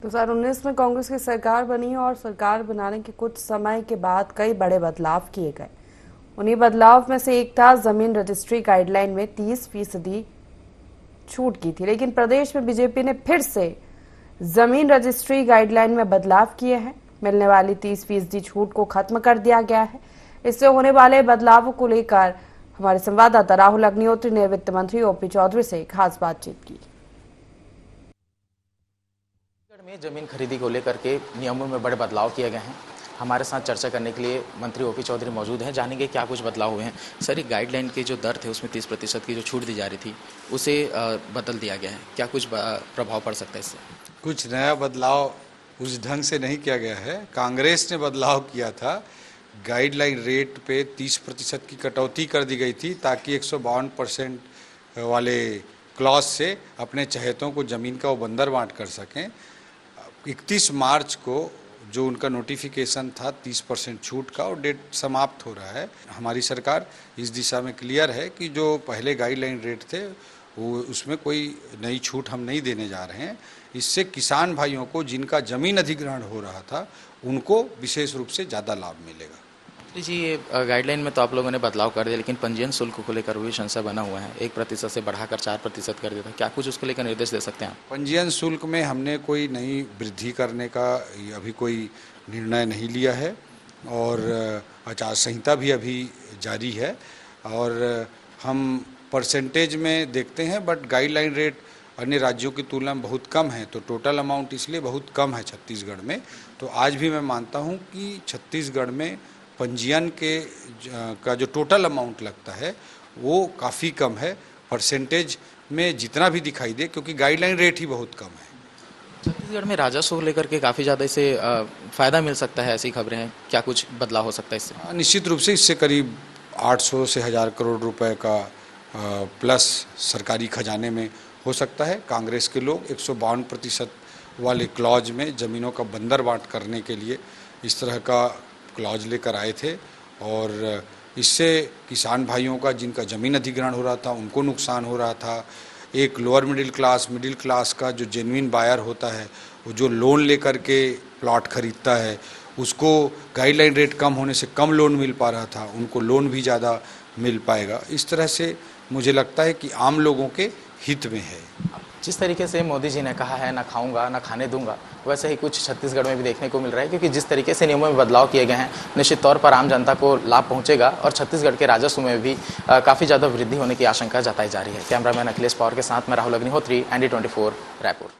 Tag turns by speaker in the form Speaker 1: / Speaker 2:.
Speaker 1: 2019 में कांग्रेस की सरकार बनी और सरकार बनाने के कुछ समय के बाद कई बड़े बदलाव किए गए। उन्हीं बदलाव में से एक था जमीन रजिस्ट्री गाइडलाइन में 30% छूट की थी, लेकिन प्रदेश में बीजेपी ने फिर से जमीन रजिस्ट्री गाइडलाइन में बदलाव किए हैं। मिलने वाली 30% छूट को खत्म कर दिया गया है। इससे होने वाले बदलावों को लेकर हमारे संवाददाता राहुल अग्निहोत्री ने वित्त मंत्री ओपी चौधरी से खास बातचीत की।
Speaker 2: में जमीन खरीदी को लेकर के नियमों में बड़े बदलाव किए गए हैं। हमारे साथ चर्चा करने के लिए मंत्री ओपी चौधरी मौजूद हैं। जानेंगे क्या कुछ बदलाव हुए हैं। सर, एक गाइडलाइन की जो दर थे उसमें 30% की जो छूट दी जा रही थी उसे बदल दिया गया है। क्या कुछ प्रभाव पड़ सकता है इससे?
Speaker 3: कुछ नया बदलाव उस ढंग से नहीं किया गया है। कांग्रेस ने बदलाव किया था, गाइडलाइन रेट पे 30% की कटौती कर दी गई थी ताकि 152% वाले क्लॉज से अपने चहेतों को ज़मीन का वो बंदर बांट कर सकें। 31 मार्च को जो उनका नोटिफिकेशन था 30% छूट का, और डेट समाप्त हो रहा है। हमारी सरकार इस दिशा में क्लियर है कि जो पहले गाइडलाइन रेट थे वो उसमें कोई नई छूट हम नहीं देने जा रहे हैं। इससे किसान भाइयों को जिनका ज़मीन अधिग्रहण हो रहा था उनको विशेष रूप से ज़्यादा लाभ मिलेगा।
Speaker 2: जी, ये गाइडलाइन में तो आप लोगों ने बदलाव कर दिया, लेकिन पंजीयन शुल्क को लेकर भी संशय बना हुआ है। 1% से बढ़ाकर 4% कर दिया था। क्या कुछ उसको लेकर निर्देश दे सकते हैं आप?
Speaker 3: पंजीयन शुल्क में हमने कोई नई वृद्धि करने का अभी कोई निर्णय नहीं लिया है, और आचार संहिता भी अभी जारी है, और हम परसेंटेज में देखते हैं, बट गाइडलाइन रेट अन्य राज्यों की तुलना में बहुत कम है, तो टोटल अमाउंट इसलिए बहुत कम है छत्तीसगढ़ में। तो आज भी मैं मानता हूँ कि छत्तीसगढ़ में पंजीयन का जो टोटल अमाउंट लगता है वो काफ़ी कम है परसेंटेज में जितना भी दिखाई दे, क्योंकि गाइडलाइन रेट ही बहुत कम है।
Speaker 2: छत्तीसगढ़ में राजस्व को लेकर के काफ़ी ज़्यादा इसे फ़ायदा मिल सकता है, ऐसी खबरें हैं। क्या कुछ बदलाव हो सकता है इससे?
Speaker 3: निश्चित रूप से इससे करीब 800 से 1000 करोड़ रुपए का प्लस सरकारी खजाने में हो सकता है। कांग्रेस के लोग 152% वाले क्लॉज में ज़मीनों का बंदर बांट करने के लिए इस तरह का क्लॉज लेकर आए थे, और इससे किसान भाइयों का जिनका ज़मीन अधिग्रहण हो रहा था उनको नुकसान हो रहा था। एक लोअर मिडिल क्लास का जो जेन्युइन बायर होता है, वो जो लोन लेकर के प्लॉट खरीदता है, उसको गाइडलाइन रेट कम होने से कम लोन मिल पा रहा था, उनको लोन भी ज़्यादा मिल पाएगा। इस तरह से मुझे लगता है कि आम लोगों के हित में है।
Speaker 2: जिस तरीके से मोदी जी ने कहा है ना खाऊंगा ना खाने दूंगा, वैसे ही कुछ छत्तीसगढ़ में भी देखने को मिल रहा है, क्योंकि जिस तरीके से नियमों में बदलाव किए गए हैं निश्चित तौर पर आम जनता को लाभ पहुंचेगा और छत्तीसगढ़ के राजस्व में भी काफ़ी ज़्यादा वृद्धि होने की आशंका जताई जा रही है। कैमरामैन अखिलेश पवार के साथ मैं राहुल अग्निहोत्री, ND24 रायपुर।